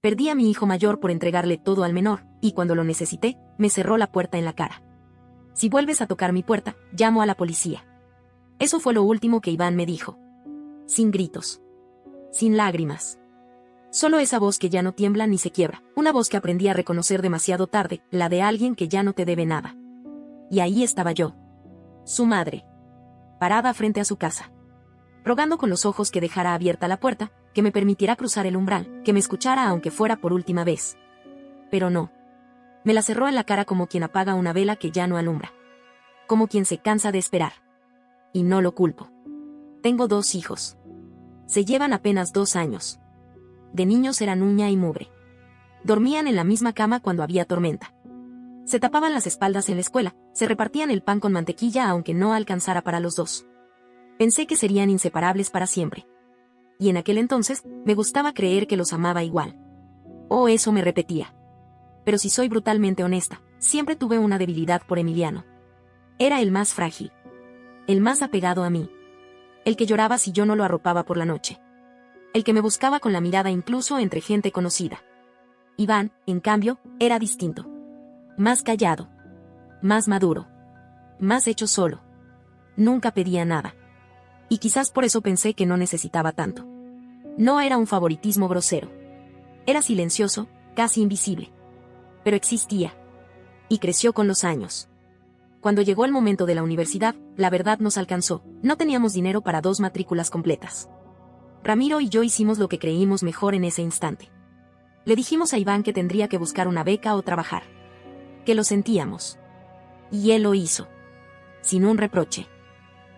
Perdí a mi hijo mayor por entregarle todo al menor, y cuando lo necesité, me cerró la puerta en la cara. Si vuelves a tocar mi puerta, llamo a la policía. Eso fue lo último que Iván me dijo. Sin gritos. Sin lágrimas. Solo esa voz que ya no tiembla ni se quiebra, una voz que aprendí a reconocer demasiado tarde, la de alguien que ya no te debe nada. Y ahí estaba yo. Su madre. Parada frente a su casa. Rogando con los ojos que dejara abierta la puerta, que me permitiera cruzar el umbral, que me escuchara aunque fuera por última vez. Pero no. Me la cerró en la cara como quien apaga una vela que ya no alumbra. Como quien se cansa de esperar. Y no lo culpo. Tengo 2 hijos. Se llevan apenas 2 años. De niños eran uña y mugre. Dormían en la misma cama cuando había tormenta. Se tapaban las espaldas en la escuela, se repartían el pan con mantequilla aunque no alcanzara para los 2. Pensé que serían inseparables para siempre. Y en aquel entonces, me gustaba creer que los amaba igual. O eso me repetía. Pero si soy brutalmente honesta, siempre tuve una debilidad por Emiliano. Era el más frágil. El más apegado a mí. El que lloraba si yo no lo arropaba por la noche. El que me buscaba con la mirada incluso entre gente conocida. Iván, en cambio, era distinto. Más callado. Más maduro. Más hecho solo. Nunca pedía nada. Y quizás por eso pensé que no necesitaba tanto. No era un favoritismo grosero. Era silencioso, casi invisible. Pero existía. Y creció con los años. Cuando llegó el momento de la universidad, la verdad nos alcanzó. No teníamos dinero para 2 matrículas completas. Ramiro y yo hicimos lo que creímos mejor en ese instante. Le dijimos a Iván que tendría que buscar una beca o trabajar. Que lo sentíamos. Y él lo hizo. Sin un reproche.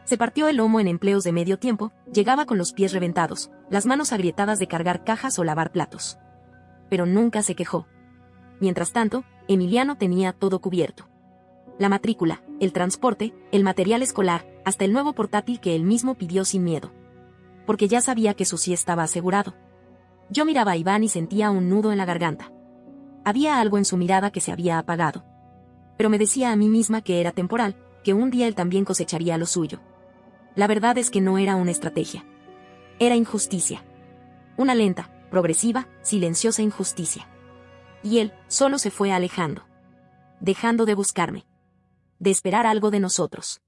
Se partió el lomo en empleos de medio tiempo, llegaba con los pies reventados, las manos agrietadas de cargar cajas o lavar platos. Pero nunca se quejó. Mientras tanto, Emiliano tenía todo cubierto. La matrícula, el transporte, el material escolar, hasta el nuevo portátil que él mismo pidió sin miedo. Porque ya sabía que su sí estaba asegurado. Yo miraba a Iván y sentía un nudo en la garganta. Había algo en su mirada que se había apagado. Pero me decía a mí misma que era temporal, que un día él también cosecharía lo suyo. La verdad es que no era una estrategia. Era injusticia. Una lenta, progresiva, silenciosa injusticia. Y él solo se fue alejando. Dejando de buscarme. De esperar algo de nosotros.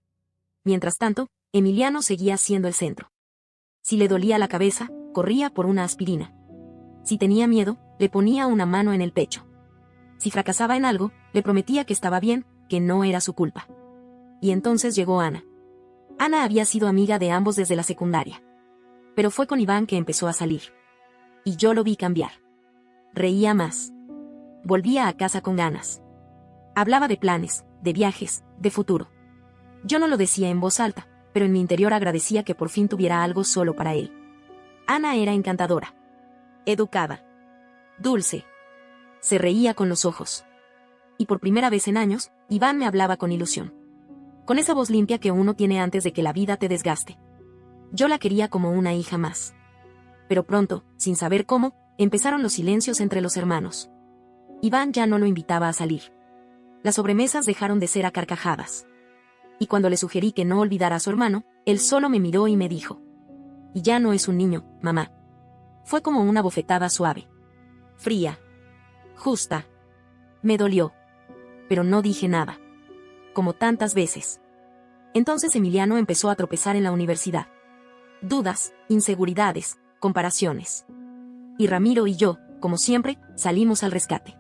Mientras tanto, Emiliano seguía siendo el centro. Si le dolía la cabeza, corría por una aspirina. Si tenía miedo, le ponía una mano en el pecho. Si fracasaba en algo, le prometía que estaba bien, que no era su culpa. Y entonces llegó Ana. Ana había sido amiga de ambos desde la secundaria. Pero fue con Iván que empezó a salir. Y yo lo vi cambiar. Reía más. Volvía a casa con ganas. Hablaba de planes, de viajes, de futuro. Yo no lo decía en voz alta, pero en mi interior agradecía que por fin tuviera algo solo para él. Ana era encantadora. Educada. Dulce. Se reía con los ojos. Y por primera vez en años, Iván me hablaba con ilusión. Con esa voz limpia que uno tiene antes de que la vida te desgaste. Yo la quería como una hija más. Pero pronto, sin saber cómo, empezaron los silencios entre los hermanos. Iván ya no lo invitaba a salir. Las sobremesas dejaron de ser a carcajadas. Y cuando le sugerí que no olvidara a su hermano, él solo me miró y me dijo: y ya no es un niño, mamá. Fue como una bofetada suave. Fría. Justa. Me dolió. Pero no dije nada. Como tantas veces. Entonces Emiliano empezó a tropezar en la universidad. Dudas, inseguridades, comparaciones. Y Ramiro y yo, como siempre, salimos al rescate.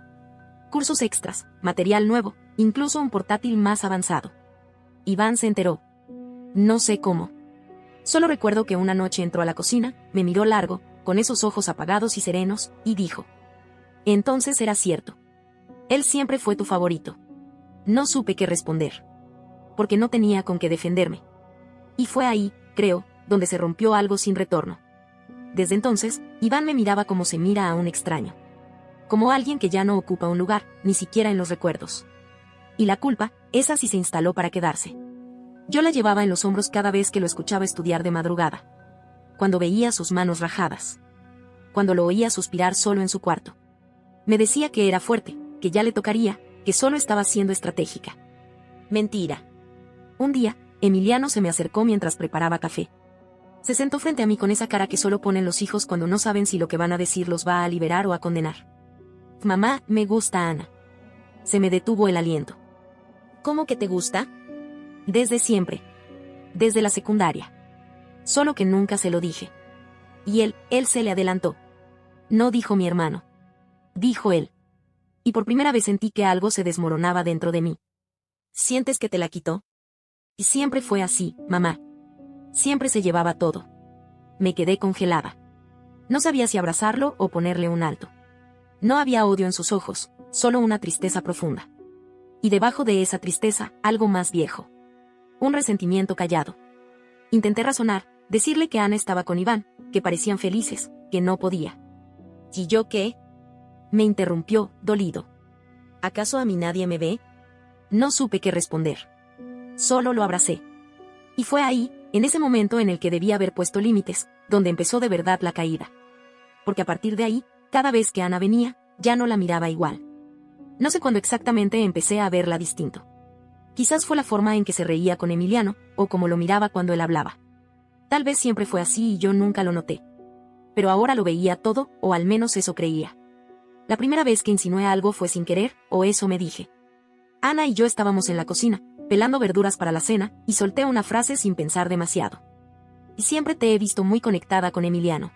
Cursos extras, material nuevo, incluso un portátil más avanzado. Iván se enteró. No sé cómo. Solo recuerdo que una noche entró a la cocina, me miró largo, con esos ojos apagados y serenos, y dijo: entonces era cierto. Él siempre fue tu favorito. No supe qué responder. Porque no tenía con qué defenderme. Y fue ahí, creo, donde se rompió algo sin retorno. Desde entonces, Iván me miraba como se mira a un extraño. Como alguien que ya no ocupa un lugar, ni siquiera en los recuerdos. Y la culpa, esa sí se instaló para quedarse. Yo la llevaba en los hombros cada vez que lo escuchaba estudiar de madrugada. Cuando veía sus manos rajadas. Cuando lo oía suspirar solo en su cuarto. Me decía que era fuerte, que ya le tocaría, que solo estaba siendo estratégica. Mentira. Un día, Emiliano se me acercó mientras preparaba café. Se sentó frente a mí con esa cara que solo ponen los hijos cuando no saben si lo que van a decir los va a liberar o a condenar. Mamá, me gusta Ana. Se me detuvo el aliento. ¿Cómo que te gusta? Desde siempre. Desde la secundaria. Solo que nunca se lo dije. Y él se le adelantó. No dijo mi hermano. Dijo él. Y por primera vez sentí que algo se desmoronaba dentro de mí. ¿Sientes que te la quitó? Y siempre fue así, mamá. Siempre se llevaba todo. Me quedé congelada. No sabía si abrazarlo o ponerle un alto. No había odio en sus ojos, solo una tristeza profunda. Y debajo de esa tristeza, algo más viejo. Un resentimiento callado. Intenté razonar, decirle que Ana estaba con Iván, que parecían felices, que no podía. ¿Y yo qué? Me interrumpió, dolido. ¿Acaso a mí nadie me ve? No supe qué responder. Solo lo abracé. Y fue ahí, en ese momento en el que debía haber puesto límites, donde empezó de verdad la caída. Porque a partir de ahí, cada vez que Ana venía, ya no la miraba igual. No sé cuándo exactamente empecé a verla distinto. Quizás fue la forma en que se reía con Emiliano, o como lo miraba cuando él hablaba. Tal vez siempre fue así y yo nunca lo noté. Pero ahora lo veía todo, o al menos eso creía. La primera vez que insinué algo fue sin querer, o eso me dije. Ana y yo estábamos en la cocina, pelando verduras para la cena, y solté una frase sin pensar demasiado. Y siempre te he visto muy conectada con Emiliano.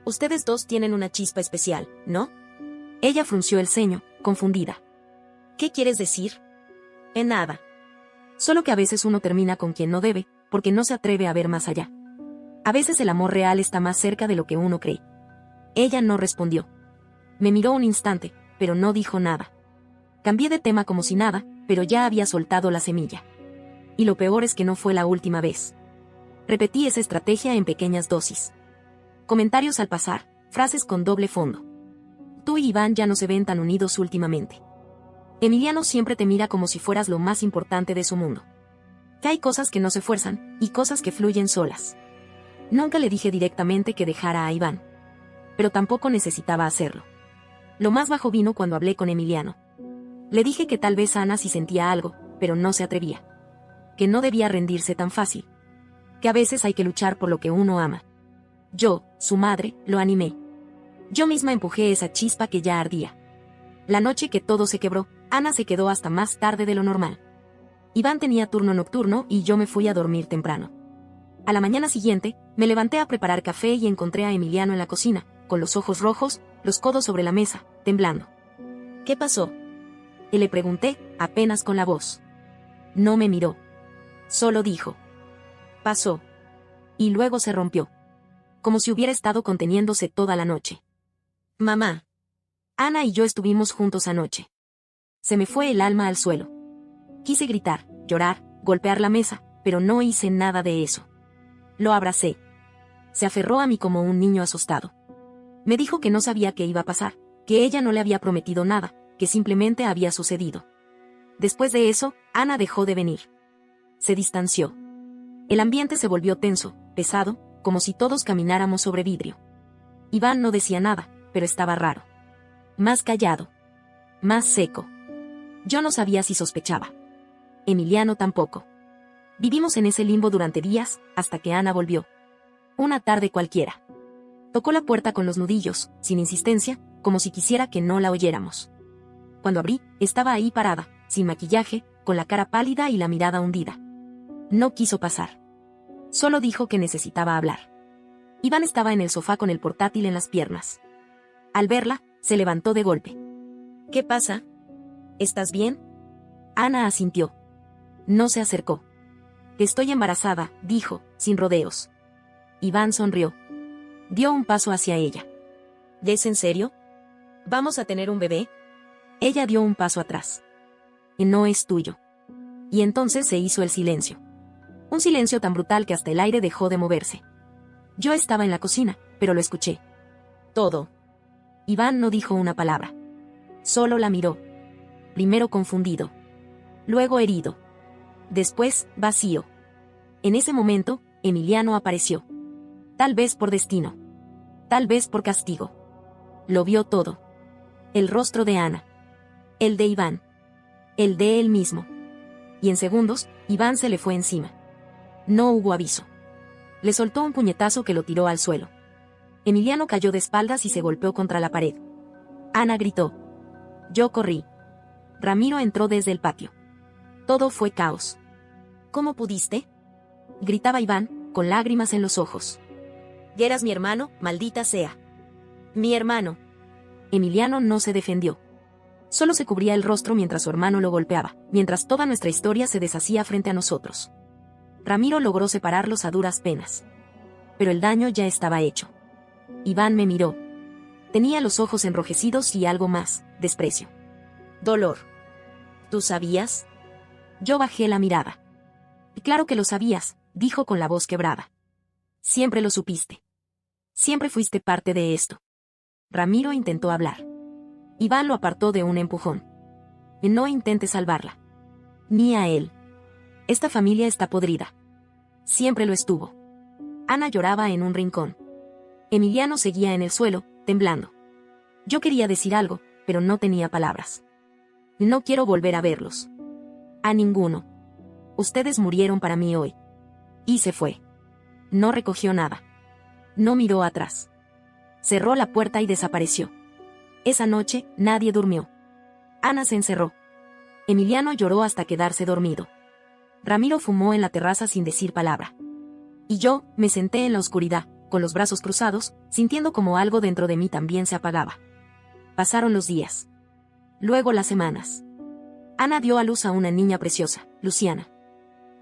Ustedes dos tienen una chispa especial, ¿no? Ella frunció el ceño, confundida. ¿Qué quieres decir? En nada. Solo que a veces uno termina con quien no debe, porque no se atreve a ver más allá. A veces el amor real está más cerca de lo que uno cree. Ella no respondió. Me miró un instante, pero no dijo nada. Cambié de tema como si nada, pero ya había soltado la semilla. Y lo peor es que no fue la última vez. Repetí esa estrategia en pequeñas dosis. Comentarios al pasar, frases con doble fondo. Tú y Iván ya no se ven tan unidos últimamente. Emiliano siempre te mira como si fueras lo más importante de su mundo. Que hay cosas que no se fuerzan, y cosas que fluyen solas. Nunca le dije directamente que dejara a Iván. Pero tampoco necesitaba hacerlo. Lo más bajo vino cuando hablé con Emiliano. Le dije que tal vez Ana sí sentía algo, pero no se atrevía. Que no debía rendirse tan fácil. Que a veces hay que luchar por lo que uno ama. Yo, su madre, lo animé. Yo misma empujé esa chispa que ya ardía. La noche que todo se quebró, Ana se quedó hasta más tarde de lo normal. Iván tenía turno nocturno y yo me fui a dormir temprano. A la mañana siguiente, me levanté a preparar café y encontré a Emiliano en la cocina, con los ojos rojos, los codos sobre la mesa, temblando. ¿Qué pasó? Y le pregunté, apenas con la voz. No me miró. Solo dijo. Pasó. Y luego se rompió. Como si hubiera estado conteniéndose toda la noche. Mamá. Ana y yo estuvimos juntos anoche. Se me fue el alma al suelo. Quise gritar, llorar, golpear la mesa, pero no hice nada de eso. Lo abracé. Se aferró a mí como un niño asustado. Me dijo que no sabía qué iba a pasar, que ella no le había prometido nada, que simplemente había sucedido. Después de eso, Ana dejó de venir. Se distanció. El ambiente se volvió tenso, pesado, como si todos camináramos sobre vidrio. Iván no decía nada, pero estaba raro. Más callado. Más seco. Yo no sabía si sospechaba. Emiliano tampoco. Vivimos en ese limbo durante días, hasta que Ana volvió. Una tarde cualquiera. Tocó la puerta con los nudillos, sin insistencia, como si quisiera que no la oyéramos. Cuando abrí, estaba ahí parada, sin maquillaje, con la cara pálida y la mirada hundida. No quiso pasar. Solo dijo que necesitaba hablar. Iván estaba en el sofá con el portátil en las piernas. Al verla, se levantó de golpe. ¿Qué pasa? ¿Estás bien? Ana asintió. No se acercó. Estoy embarazada, dijo, sin rodeos. Iván sonrió. Dio un paso hacia ella. ¿Es en serio? ¿Vamos a tener un bebé? Ella dio un paso atrás. No es tuyo. Y entonces se hizo el silencio. Un silencio tan brutal que hasta el aire dejó de moverse. Yo estaba en la cocina, pero lo escuché. Todo. Iván no dijo una palabra. Solo la miró. Primero confundido. Luego herido. Después, vacío. En ese momento, Emiliano apareció. Tal vez por destino. Tal vez por castigo. Lo vio todo. El rostro de Ana. El de Iván. El de él mismo. Y en segundos, Iván se le fue encima. No hubo aviso. Le soltó un puñetazo que lo tiró al suelo. Emiliano cayó de espaldas y se golpeó contra la pared. Ana gritó. Yo corrí. Ramiro entró desde el patio. Todo fue caos. ¿Cómo pudiste?, gritaba Iván, con lágrimas en los ojos. Y eras mi hermano, maldita sea. Mi hermano. Emiliano no se defendió. Solo se cubría el rostro mientras su hermano lo golpeaba, mientras toda nuestra historia se deshacía frente a nosotros. Ramiro logró separarlos a duras penas. Pero el daño ya estaba hecho. Iván me miró. Tenía los ojos enrojecidos y algo más, desprecio. Dolor. ¿Tú sabías? Yo bajé la mirada. Claro que lo sabías, dijo con la voz quebrada. Siempre lo supiste. Siempre fuiste parte de esto. Ramiro intentó hablar. Iván lo apartó de un empujón. No intentes salvarla. Ni a él. Esta familia está podrida. Siempre lo estuvo. Ana lloraba en un rincón. Emiliano seguía en el suelo, temblando. Yo quería decir algo, pero no tenía palabras. No quiero volver a verlos. A ninguno. Ustedes murieron para mí hoy. Y se fue. No recogió nada. No miró atrás. Cerró la puerta y desapareció. Esa noche, nadie durmió. Ana se encerró. Emiliano lloró hasta quedarse dormido. Ramiro fumó en la terraza sin decir palabra. Y yo, me senté en la oscuridad, con los brazos cruzados, sintiendo como algo dentro de mí también se apagaba. Pasaron los días. Luego las semanas. Ana dio a luz a una niña preciosa, Luciana.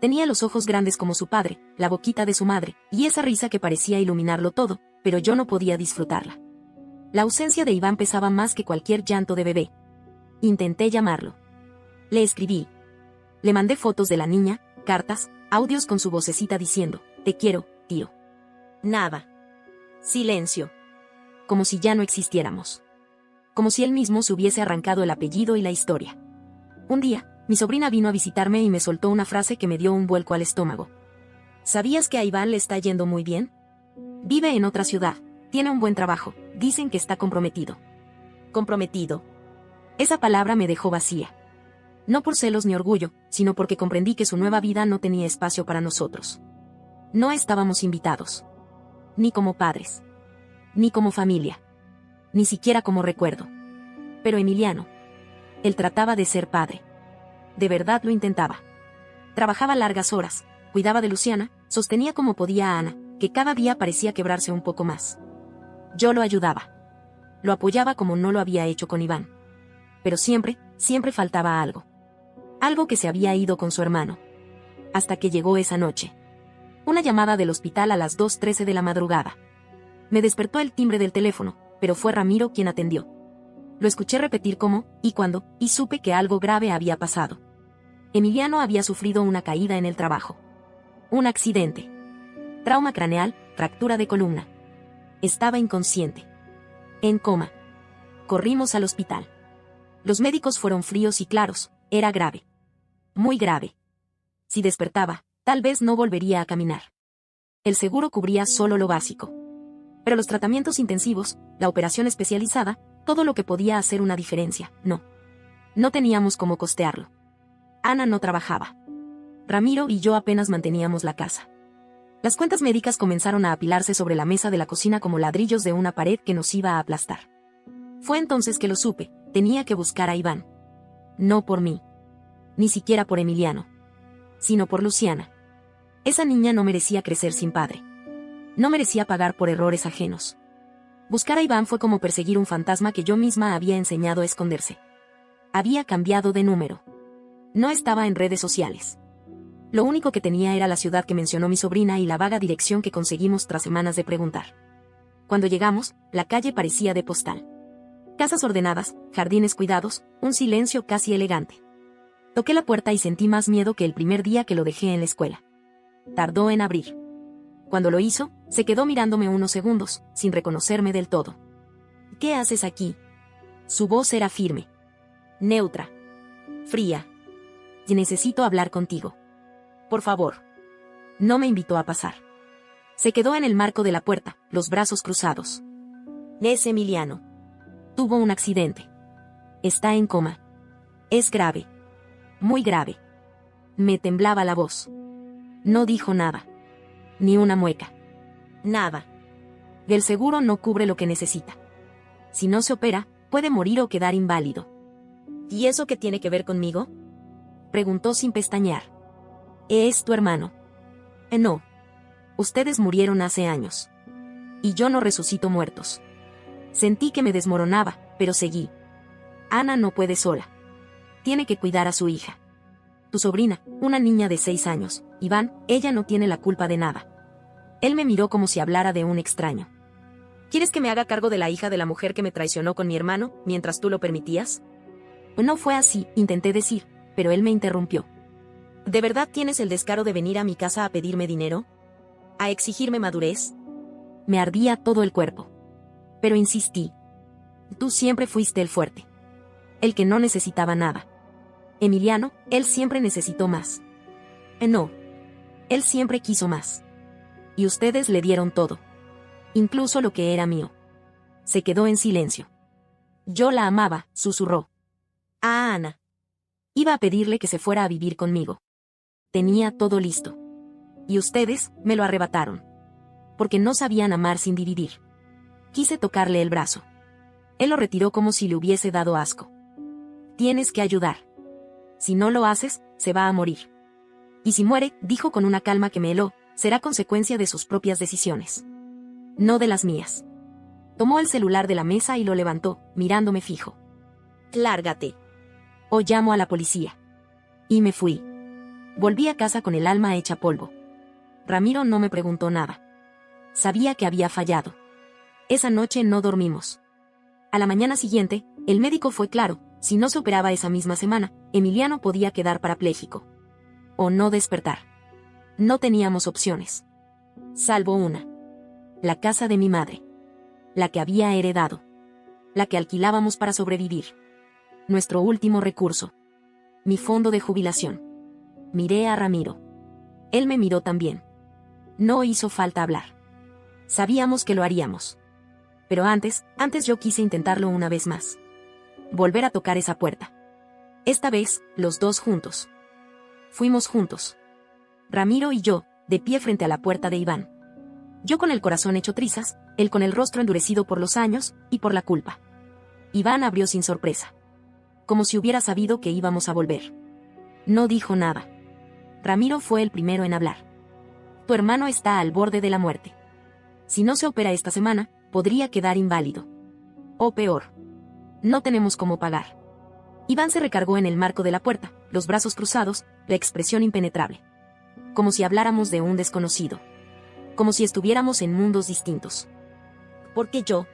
Tenía los ojos grandes como su padre, la boquita de su madre, y esa risa que parecía iluminarlo todo, pero yo no podía disfrutarla. La ausencia de Iván pesaba más que cualquier llanto de bebé. Intenté llamarlo. Le escribí. Le mandé fotos de la niña, cartas, audios con su vocecita diciendo, te quiero, tío. Nada. Silencio. Como si ya no existiéramos. Como si él mismo se hubiese arrancado el apellido y la historia. Un día, mi sobrina vino a visitarme y me soltó una frase que me dio un vuelco al estómago. ¿Sabías que a Iván le está yendo muy bien? Vive en otra ciudad, tiene un buen trabajo, dicen que está comprometido. ¿Comprometido? Esa palabra me dejó vacía. No por celos ni orgullo, sino porque comprendí que su nueva vida no tenía espacio para nosotros. No estábamos invitados. Ni como padres. Ni como familia. Ni siquiera como recuerdo. Pero Emiliano. Él trataba de ser padre. De verdad lo intentaba. Trabajaba largas horas, cuidaba de Luciana, sostenía como podía a Ana, que cada día parecía quebrarse un poco más. Yo lo ayudaba. Lo apoyaba como no lo había hecho con Iván. Pero siempre, siempre faltaba algo. Algo que se había ido con su hermano. Hasta que llegó esa noche. Una llamada del hospital a las 2:13 de la madrugada. Me despertó el timbre del teléfono, pero fue Ramiro quien atendió. Lo escuché repetir cómo, y cuándo, y supe que algo grave había pasado. Emiliano había sufrido una caída en el trabajo. Un accidente. Trauma craneal, fractura de columna. Estaba inconsciente. En coma. Corrimos al hospital. Los médicos fueron fríos y claros, era grave. Muy grave. Si despertaba, tal vez no volvería a caminar. El seguro cubría solo lo básico. Pero los tratamientos intensivos, la operación especializada, todo lo que podía hacer una diferencia, no. No teníamos cómo costearlo. Ana no trabajaba. Ramiro y yo apenas manteníamos la casa. Las cuentas médicas comenzaron a apilarse sobre la mesa de la cocina como ladrillos de una pared que nos iba a aplastar. Fue entonces que lo supe, tenía que buscar a Iván. No por mí. Ni siquiera por Emiliano. Sino por Luciana. Esa niña no merecía crecer sin padre. No merecía pagar por errores ajenos. Buscar a Iván fue como perseguir un fantasma que yo misma había enseñado a esconderse. Había cambiado de número. No estaba en redes sociales. Lo único que tenía era la ciudad que mencionó mi sobrina y la vaga dirección que conseguimos tras semanas de preguntar. Cuando llegamos, la calle parecía de postal. Casas ordenadas, jardines cuidados, un silencio casi elegante. Toqué la puerta y sentí más miedo que el primer día que lo dejé en la escuela. Tardó en abrir. Cuando lo hizo, se quedó mirándome unos segundos, sin reconocerme del todo. ¿Qué haces aquí? Su voz era firme. Neutra. Fría. Y necesito hablar contigo. Por favor. No me invitó a pasar. Se quedó en el marco de la puerta, los brazos cruzados. Es Emiliano. Tuvo un accidente. Está en coma. Es grave. Muy grave. Me temblaba la voz. No dijo nada. Ni una mueca. Nada. El seguro no cubre lo que necesita. Si no se opera, puede morir o quedar inválido. ¿Y eso qué tiene que ver conmigo? Preguntó sin pestañear. Es tu hermano. No. Ustedes murieron hace años. Y yo no resucito muertos. Sentí que me desmoronaba, pero seguí. Ana no puede sola. Tiene que cuidar a su hija. Tu sobrina, una niña de 6 años, Iván, ella no tiene la culpa de nada. Él me miró como si hablara de un extraño. ¿Quieres que me haga cargo de la hija de la mujer que me traicionó con mi hermano, mientras tú lo permitías? No fue así, intenté decir, pero él me interrumpió. ¿De verdad tienes el descaro de venir a mi casa a pedirme dinero? ¿A exigirme madurez? Me ardía todo el cuerpo. Pero insistí. Tú siempre fuiste el fuerte. El que no necesitaba nada. Emiliano, él siempre necesitó más. No. Él siempre quiso más. Y ustedes le dieron todo. Incluso lo que era mío. Se quedó en silencio. Yo la amaba, susurró. Ah, Ana. Iba a pedirle que se fuera a vivir conmigo. Tenía todo listo. Y ustedes me lo arrebataron. Porque no sabían amar sin dividir. Quise tocarle el brazo. Él lo retiró como si le hubiese dado asco. Tienes que ayudar. Si no lo haces, se va a morir. Y si muere, dijo con una calma que me heló, será consecuencia de sus propias decisiones. No de las mías. Tomó el celular de la mesa y lo levantó, mirándome fijo. Lárgate. O llamo a la policía. Y me fui. Volví a casa con el alma hecha polvo. Ramiro no me preguntó nada. Sabía que había fallado. Esa noche no dormimos. A la mañana siguiente, el médico fue claro, si no se operaba esa misma semana, Emiliano podía quedar parapléjico. O no despertar. No teníamos opciones. Salvo una. La casa de mi madre. La que había heredado. La que alquilábamos para sobrevivir. Nuestro último recurso. Mi fondo de jubilación. Miré a Ramiro. Él me miró también. No hizo falta hablar. Sabíamos que lo haríamos. Pero antes yo quise intentarlo una vez más. Volver a tocar esa puerta. Esta vez, los dos juntos. Fuimos juntos. Ramiro y yo, de pie frente a la puerta de Iván. Yo con el corazón hecho trizas, él con el rostro endurecido por los años y por la culpa. Iván abrió sin sorpresa. Como si hubiera sabido que íbamos a volver. No dijo nada. Ramiro fue el primero en hablar. Tu hermano está al borde de la muerte. Si no se opera esta semana, podría quedar inválido. O peor. No tenemos cómo pagar. Iván se recargó en el marco de la puerta, los brazos cruzados, la expresión impenetrable. Como si habláramos de un desconocido. Como si estuviéramos en mundos distintos. ¿Por qué yo?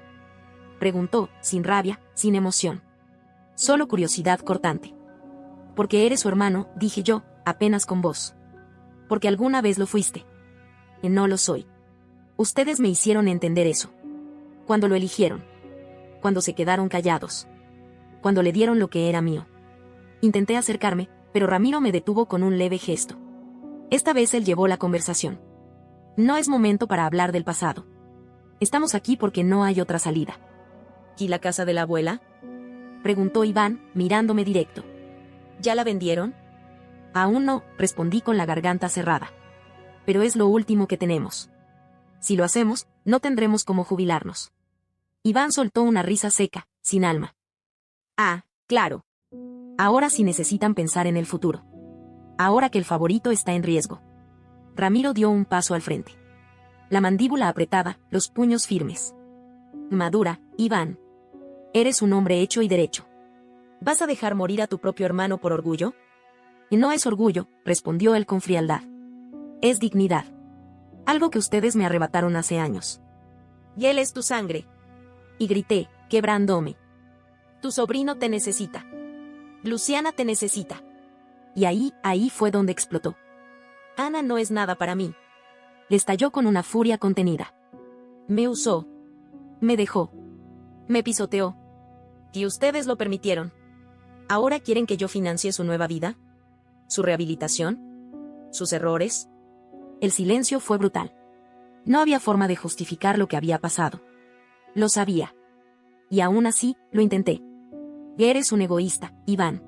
Preguntó, sin rabia, sin emoción. Solo curiosidad cortante. Porque eres su hermano, dije yo, apenas con voz. Porque alguna vez lo fuiste. No lo soy. Ustedes me hicieron entender eso. Cuando lo eligieron. Cuando se quedaron callados. Cuando le dieron lo que era mío. Intenté acercarme, pero Ramiro me detuvo con un leve gesto. Esta vez él llevó la conversación. No es momento para hablar del pasado. Estamos aquí porque no hay otra salida. ¿Y la casa de la abuela? Preguntó Iván, mirándome directo. ¿Ya la vendieron? Aún no, respondí con la garganta cerrada. Pero es lo último que tenemos. Si lo hacemos, no tendremos cómo jubilarnos. Iván soltó una risa seca, sin alma. Ah, claro. Ahora sí necesitan pensar en el futuro. Ahora que el favorito está en riesgo. Ramiro dio un paso al frente. La mandíbula apretada, los puños firmes. Madura, Iván. Eres un hombre hecho y derecho. ¿Vas a dejar morir a tu propio hermano por orgullo? No es orgullo, respondió él con frialdad. Es dignidad. Algo que ustedes me arrebataron hace años. Y él es tu sangre. Y grité, quebrándome. Tu sobrino te necesita. Luciana te necesita. Y ahí fue donde explotó. Ana no es nada para mí. Le estalló con una furia contenida. Me usó. Me dejó. Me pisoteó. Y ustedes lo permitieron. ¿Ahora quieren que yo financie su nueva vida? ¿Su rehabilitación? ¿Sus errores? El silencio fue brutal. No había forma de justificar lo que había pasado. Lo sabía. Y aún así, lo intenté. Eres un egoísta, Iván.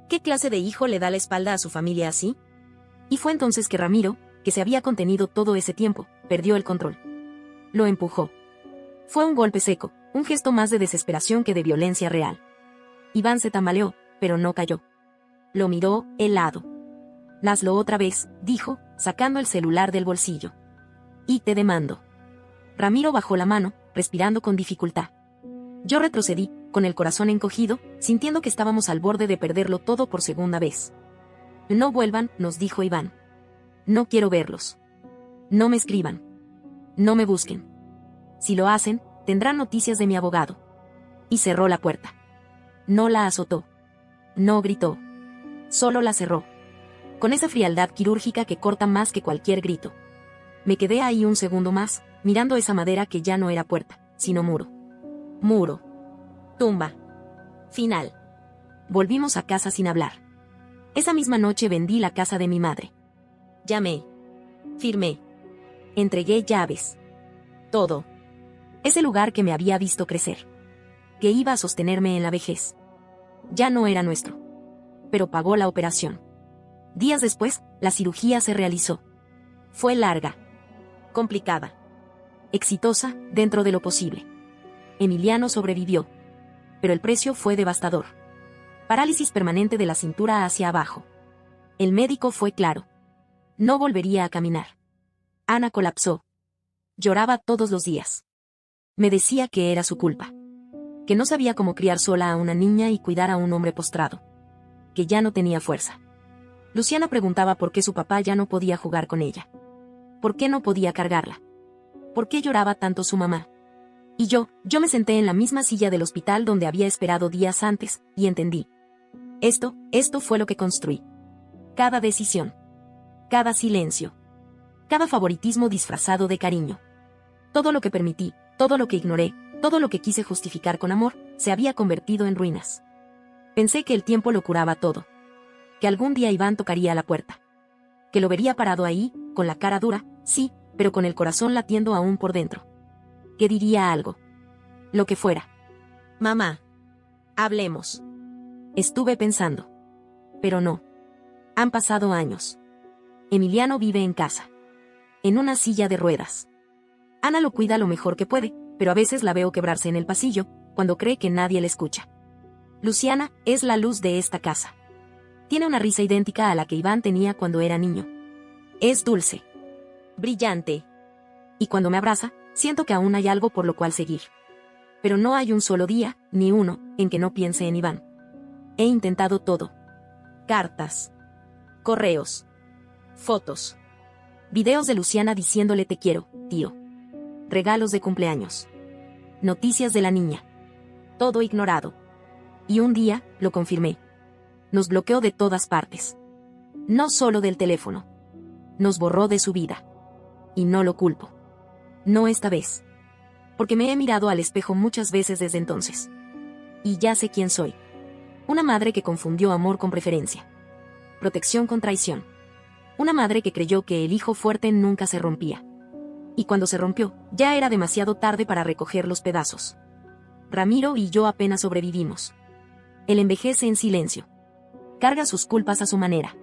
¿Qué clase de hijo le da la espalda a su familia así? Y fue entonces que Ramiro, que se había contenido todo ese tiempo, perdió el control. Lo empujó. Fue un golpe seco, un gesto más de desesperación que de violencia real. Iván se tambaleó, pero no cayó. Lo miró, helado. Hazlo otra vez, dijo, sacando el celular del bolsillo. Y te demando. Ramiro bajó la mano, respirando con dificultad. Yo retrocedí, con el corazón encogido, sintiendo que estábamos al borde de perderlo todo por segunda vez. No vuelvan, nos dijo Iván. No quiero verlos. No me escriban. No me busquen. Si lo hacen, tendrán noticias de mi abogado. Y cerró la puerta. No la azotó. No gritó. Solo la cerró. Con esa frialdad quirúrgica que corta más que cualquier grito. Me quedé ahí un segundo más, mirando esa madera que ya no era puerta, sino muro. Muro. Tumba. Final. Volvimos a casa sin hablar. Esa misma noche vendí la casa de mi madre. Llamé. Firmé. Entregué llaves. Todo. Ese lugar que me había visto crecer. Que iba a sostenerme en la vejez. Ya no era nuestro. Pero pagó la operación. Días después, la cirugía se realizó. Fue larga. Complicada. Exitosa, dentro de lo posible. Emiliano sobrevivió. Pero el precio fue devastador. Parálisis permanente de la cintura hacia abajo. El médico fue claro. No volvería a caminar. Ana colapsó. Lloraba todos los días. Me decía que era su culpa. Que no sabía cómo criar sola a una niña y cuidar a un hombre postrado. Que ya no tenía fuerza. Luciana preguntaba por qué su papá ya no podía jugar con ella. ¿Por qué no podía cargarla? ¿Por qué lloraba tanto su mamá? Y yo me senté en la misma silla del hospital donde había esperado días antes, y entendí. Esto fue lo que construí. Cada decisión. Cada silencio. Cada favoritismo disfrazado de cariño. Todo lo que permití, todo lo que ignoré, todo lo que quise justificar con amor, se había convertido en ruinas. Pensé que el tiempo lo curaba todo. Que algún día Iván tocaría la puerta. Que lo vería parado ahí, con la cara dura, sí, pero con el corazón latiendo aún por dentro. Que diría algo. Lo que fuera. Mamá. Hablemos. Estuve pensando. Pero no. Han pasado años. Emiliano vive en casa. En una silla de ruedas. Ana lo cuida lo mejor que puede, pero a veces la veo quebrarse en el pasillo, cuando cree que nadie le escucha. Luciana es la luz de esta casa. Tiene una risa idéntica a la que Iván tenía cuando era niño. Es dulce. Brillante. Y cuando me abraza, siento que aún hay algo por lo cual seguir. Pero no hay un solo día, ni uno, en que no piense en Iván. He intentado todo. Cartas. Correos. Fotos. Videos de Luciana diciéndole te quiero, tío. Regalos de cumpleaños. Noticias de la niña. Todo ignorado. Y un día, lo confirmé. Nos bloqueó de todas partes. No solo del teléfono. Nos borró de su vida. Y no lo culpo. No esta vez. Porque me he mirado al espejo muchas veces desde entonces. Y ya sé quién soy. Una madre que confundió amor con preferencia. Protección con traición. Una madre que creyó que el hijo fuerte nunca se rompía. Y cuando se rompió, ya era demasiado tarde para recoger los pedazos. Ramiro y yo apenas sobrevivimos. Él envejece en silencio. Carga sus culpas a su manera.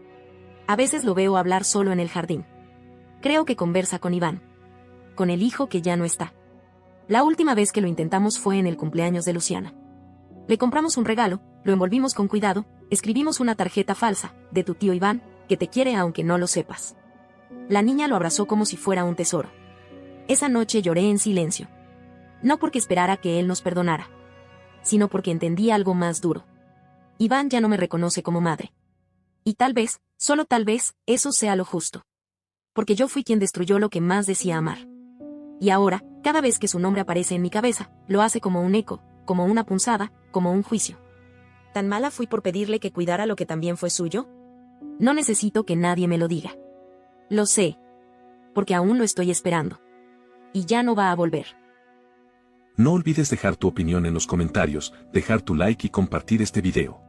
A veces lo veo hablar solo en el jardín. Creo que conversa con Iván. Con el hijo que ya no está. La última vez que lo intentamos fue en el cumpleaños de Luciana. Le compramos un regalo, lo envolvimos con cuidado, escribimos una tarjeta falsa, de tu tío Iván, que te quiere aunque no lo sepas. La niña lo abrazó como si fuera un tesoro. Esa noche lloré en silencio. No porque esperara que él nos perdonara, sino porque entendí algo más duro. Iván ya no me reconoce como madre. Y tal vez, solo tal vez, eso sea lo justo. Porque yo fui quien destruyó lo que más decía amar. Y ahora, cada vez que su nombre aparece en mi cabeza, lo hace como un eco, como una punzada, como un juicio. ¿Tan mala fui por pedirle que cuidara lo que también fue suyo? No necesito que nadie me lo diga. Lo sé. Porque aún lo estoy esperando. Y ya no va a volver. No olvides dejar tu opinión en los comentarios, dejar tu like y compartir este video.